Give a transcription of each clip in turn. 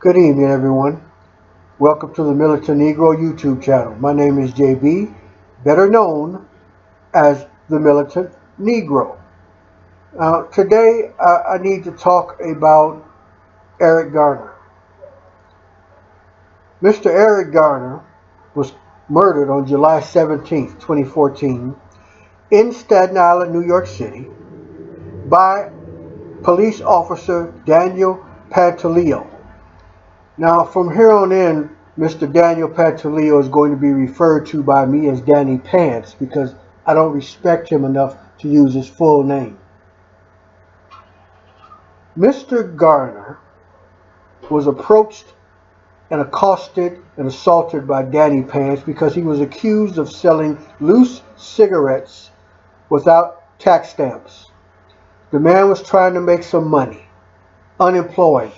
Good evening, everyone. Welcome to the Militant Negro YouTube channel. My name is JB, better known as the Militant Negro. Today, I need to talk about Eric Garner. Mr. Eric Garner was murdered on July 17th, 2014 in Staten Island, New York City by police officer Daniel Pantaleo. Now, from here on in, Mr. Daniel Pantaleo is going to be referred to by me as Danny Pants because I don't respect him enough to use his full name. Mr. Garner was approached and accosted and assaulted by Danny Pants because he was accused of selling loose cigarettes without tax stamps. The man was trying to make some money, unemployed.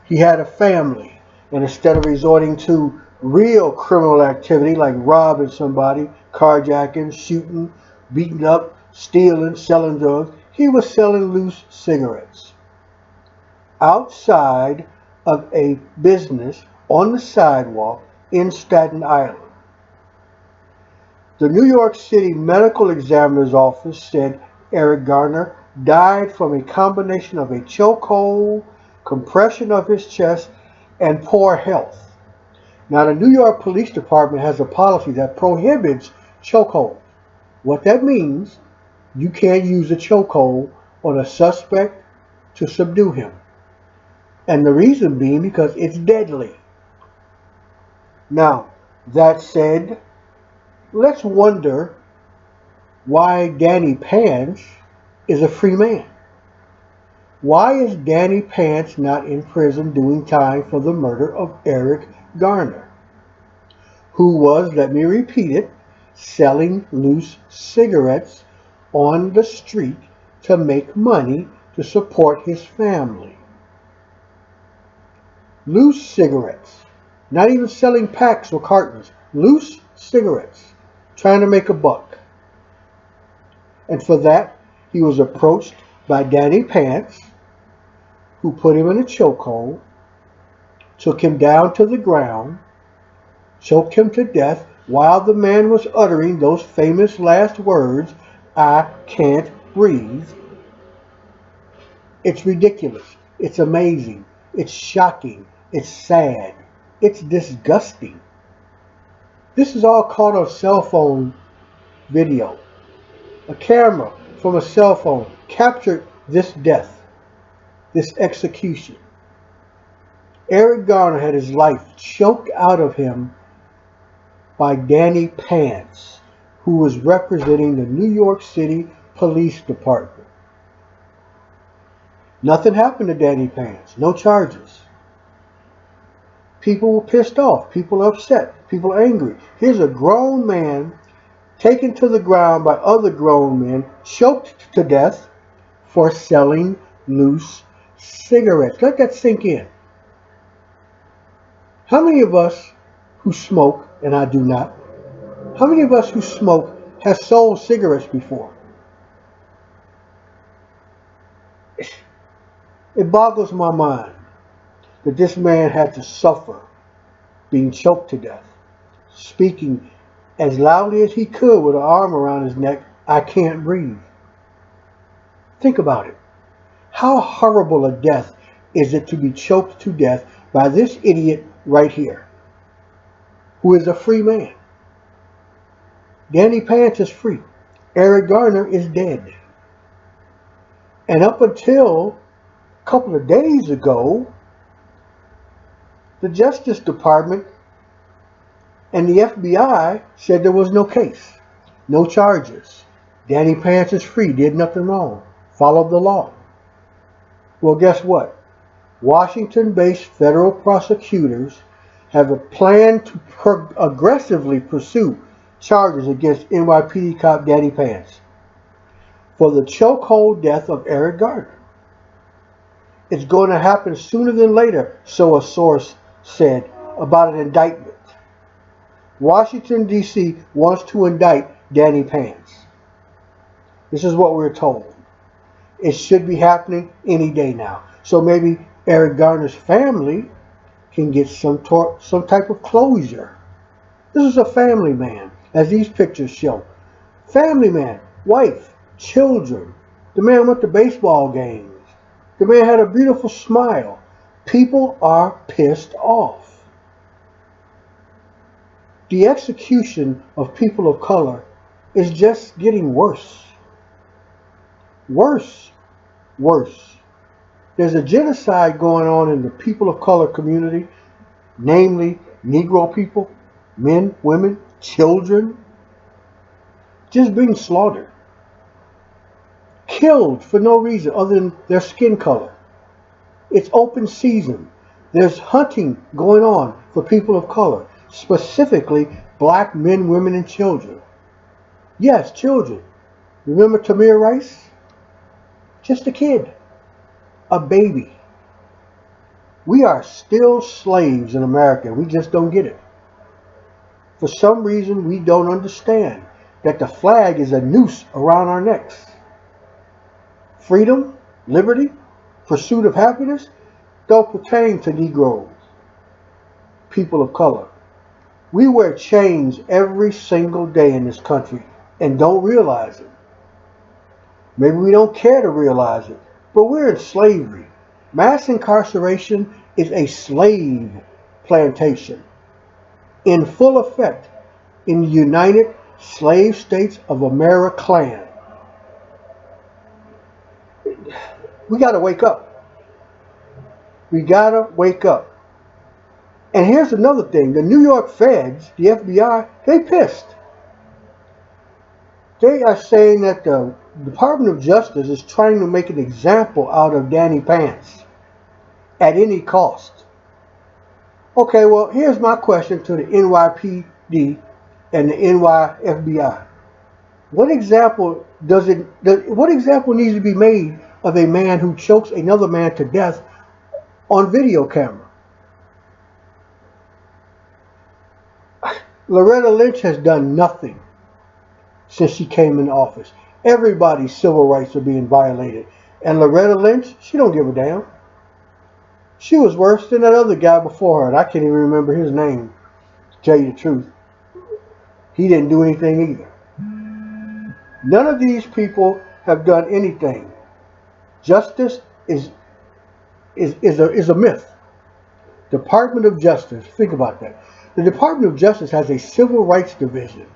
He had a family, and instead of resorting to real criminal activity like robbing somebody, carjacking, shooting, beating up, stealing, selling drugs, he was selling loose cigarettes outside of a business on the sidewalk in Staten Island. The New York City Medical Examiner's Office said Eric Garner died from a combination of a chokehold, compression of his chest, and poor health. Now, the New York Police Department has a policy that prohibits chokehold. What that means, you can't use a chokehold on a suspect to subdue him. And the reason being because it's deadly. Now, that said, let's wonder why Danny Pants is a free man. Why is Danny Pants not in prison doing time for the murder of Eric Garner, who was, let me repeat it, selling loose cigarettes on the street to make money to support his family? Loose cigarettes, not even selling packs or cartons, loose cigarettes, trying to make a buck. And for that, he was approached by Danny Pants, who put him in a chokehold, took him down to the ground, choked him to death while the man was uttering those famous last words, "I can't breathe." It's ridiculous. It's amazing. It's shocking. It's sad. It's disgusting. This is all caught on cell phone video. A camera from a cell phone captured this death, this execution. Eric Garner had his life choked out of him by Danny Pants, who was representing the New York City Police Department. Nothing happened to Danny Pants, no charges. People were pissed off, people upset, people angry. Here's a grown man taken to the ground by other grown men, choked to death for selling loose cigarettes. Let that sink in. How many of us who smoke, and I do not, how many of us who smoke have sold cigarettes before? It boggles my mind that this man had to suffer being choked to death, speaking as loudly as he could with an arm around his neck, "I can't breathe." Think about it. How horrible a death is it to be choked to death by this idiot right here, who is a free man? Danny Pants is free. Eric Garner is dead. And up until a couple of days ago, the Justice Department and the FBI said there was no case, no charges. Danny Pants is free, did nothing wrong, followed the law. Well, guess what? Washington-based federal prosecutors have a plan to aggressively pursue charges against NYPD cop Danny Pants for the chokehold death of Eric Garner. It's going to happen sooner than later, so a source said about an indictment. Washington, D.C. wants to indict Danny Pants. This is what we're told. It should be happening any day now. So maybe Eric Garner's family can get some type of closure. This is a family man, as these pictures show. Family man, wife, children. The man went to baseball games. The man had a beautiful smile. People are pissed off. The execution of people of color is just getting worse. Worse. Worse. There's a genocide going on in the people of color community, namely Negro people, men, women, children, just being slaughtered. Killed for no reason other than their skin color. It's open season. There's hunting going on for people of color, specifically black men, women, and children. Yes, children. Remember Tamir Rice? Just a kid. A baby. We are still slaves in America. We just don't get it. For some reason, we don't understand that the flag is a noose around our necks. Freedom, liberty, pursuit of happiness don't pertain to Negroes, people of color. We wear chains every single day in this country and don't realize it. Maybe we don't care to realize it, but we're in slavery. Mass incarceration is a slave plantation in full effect in the United Slave States of America KLAN. We got to wake up. We got to wake up. And here's another thing. The New York feds, the FBI, they pissed. They are saying that the Department of Justice is trying to make an example out of Danny Pants at any cost. Okay, well, here's my question to the NYPD and the NYFBI. What example what example needs to be made of a man who chokes another man to death on video camera? Loretta Lynch has done nothing since she came in office. Everybody's civil rights are being violated. And Loretta Lynch, she don't give a damn. She was worse than that other guy before her, and I can't even remember his name, to tell you the truth. He didn't do anything either. None of these people have done anything. Justice is a myth. Department of Justice, think about that. The Department of Justice has a civil rights division.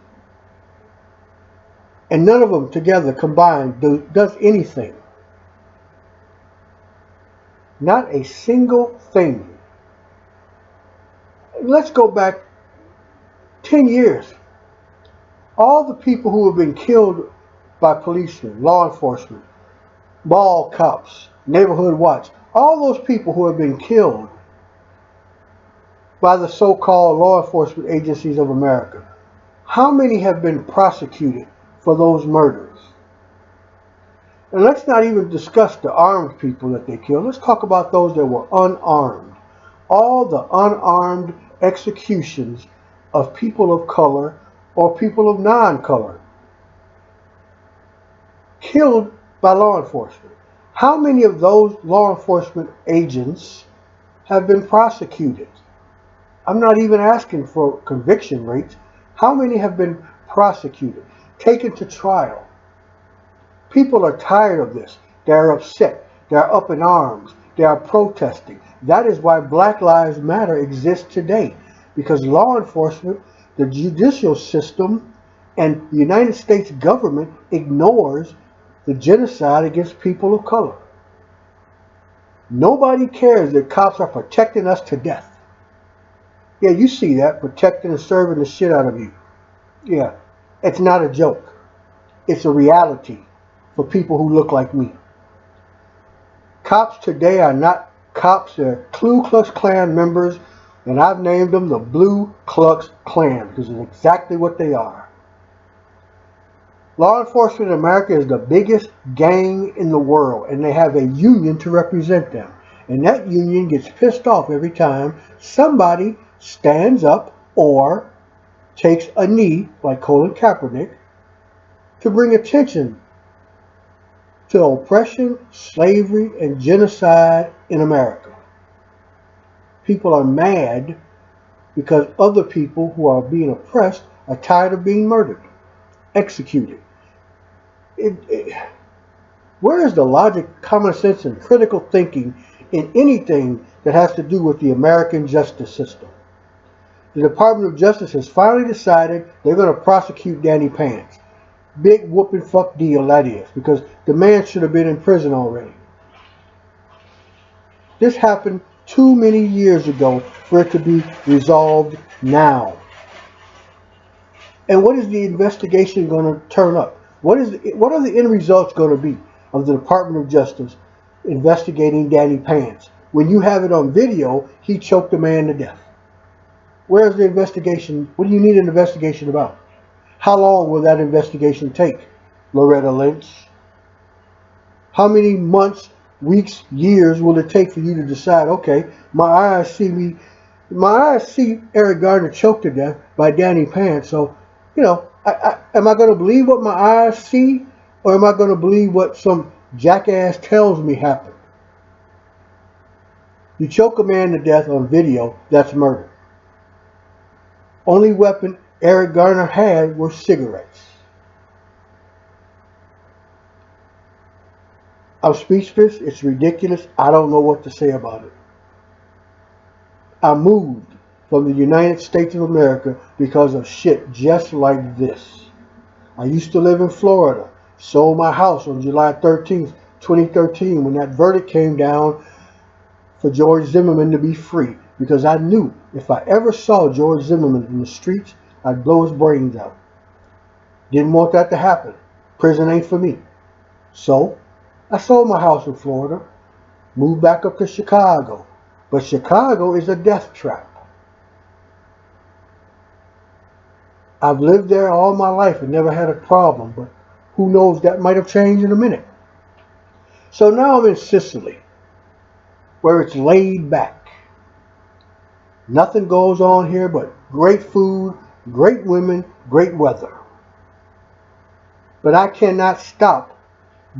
And none of them together combined does anything. Not a single thing. Let's go back 10 years. All the people who have been killed by policemen, law enforcement, mall cops, neighborhood watch, all those people who have been killed by the so-called law enforcement agencies of America, how many have been prosecuted for those murders? And let's not even discuss the armed people that they killed. Let's talk about those that were unarmed. All the unarmed executions of people of color or people of non-color killed by law enforcement. How many of those law enforcement agents have been prosecuted? I'm not even asking for conviction rates. How many have been prosecuted, taken to trial? People are tired of this. They're upset. They're up in arms. They are protesting. That is why Black Lives Matter exists today. Because law enforcement, the judicial system, and the United States government ignores the genocide against people of color. Nobody cares that cops are protecting us to death. Yeah, you see that, protecting and serving the shit out of you. Yeah, it's not a joke. It's a reality for people who look like me. Cops today are not cops, they're Ku Klux Klan members, and I've named them the Blue Klux Klan because it's exactly what they are. Law enforcement in America is the biggest gang in the world, and they have a union to represent them. And that union gets pissed off every time somebody stands up or takes a knee, like Colin Kaepernick, to bring attention to oppression, slavery, and genocide in America. People are mad because other people who are being oppressed are tired of being murdered, executed. Where is the logic, common sense, and critical thinking in anything that has to do with the American justice system? The Department of Justice has finally decided they're going to prosecute Danny Pants. Big whooping fuck deal that is, because the man should have been in prison already. This happened too many years ago for it to be resolved now. And what is the investigation going to turn up? What are the end results going to be of the Department of Justice investigating Danny Pants? When you have it on video, he choked a man to death. Where's the investigation? What do you need an investigation about? How long will that investigation take, Loretta Lynch? How many months, weeks, years will it take for you to decide, okay, my eyes see Eric Garner choked to death by Danny Pants, so, am I going to believe what my eyes see, or am I going to believe what some jackass tells me happened? You choke a man to death on video, that's murder. Only weapon Eric Garner had were cigarettes. I'm speechless. It's ridiculous. I don't know what to say about it. I moved from the United States of America because of shit just like this. I used to live in Florida. Sold my house on July 13th, 2013, when that verdict came down for George Zimmerman to be free. Because I knew if I ever saw George Zimmerman in the streets, I'd blow his brains out. Didn't want that to happen. Prison ain't for me. So, I sold my house in Florida, moved back up to Chicago. But Chicago is a death trap. I've lived there all my life and never had a problem, but who knows, that might have changed in a minute. So now I'm in Sicily, where it's laid back. Nothing goes on here but great food, great women, great weather. But I cannot stop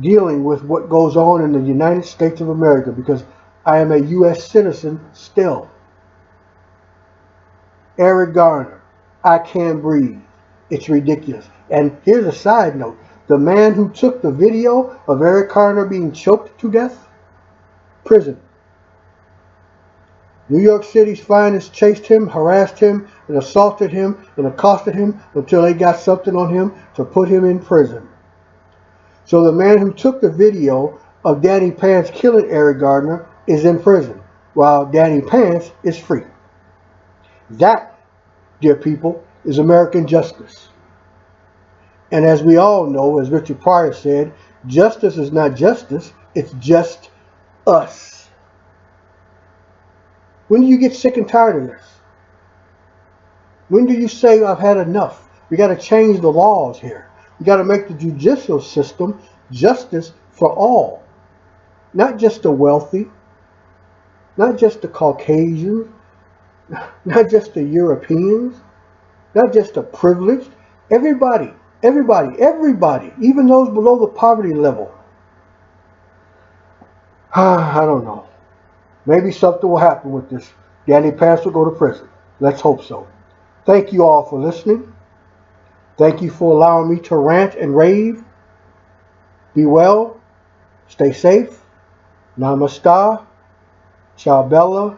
dealing with what goes on in the United States of America because I am a U.S. citizen still. Eric Garner, I can't breathe. It's ridiculous. And here's a side note. The man who took the video of Eric Garner being choked to death, prison. New York City's finest chased him, harassed him, and assaulted him, and accosted him until they got something on him to put him in prison. So the man who took the video of Danny Pants killing Eric Garner is in prison, while Danny Pants is free. That, dear people, is American justice. And as we all know, as Richard Pryor said, justice is not justice, it's just us. When do you get sick and tired of this? When do you say, I've had enough? We got to change the laws here. We got to make the judicial system justice for all. Not just the wealthy, not just the Caucasians, not just the Europeans, not just the privileged. Everybody, even those below the poverty level. I don't know. Maybe something will happen with this. Danny Pants will go to prison. Let's hope so. Thank you all for listening. Thank you for allowing me to rant and rave. Be well. Stay safe. Namaste. Ciao Bella.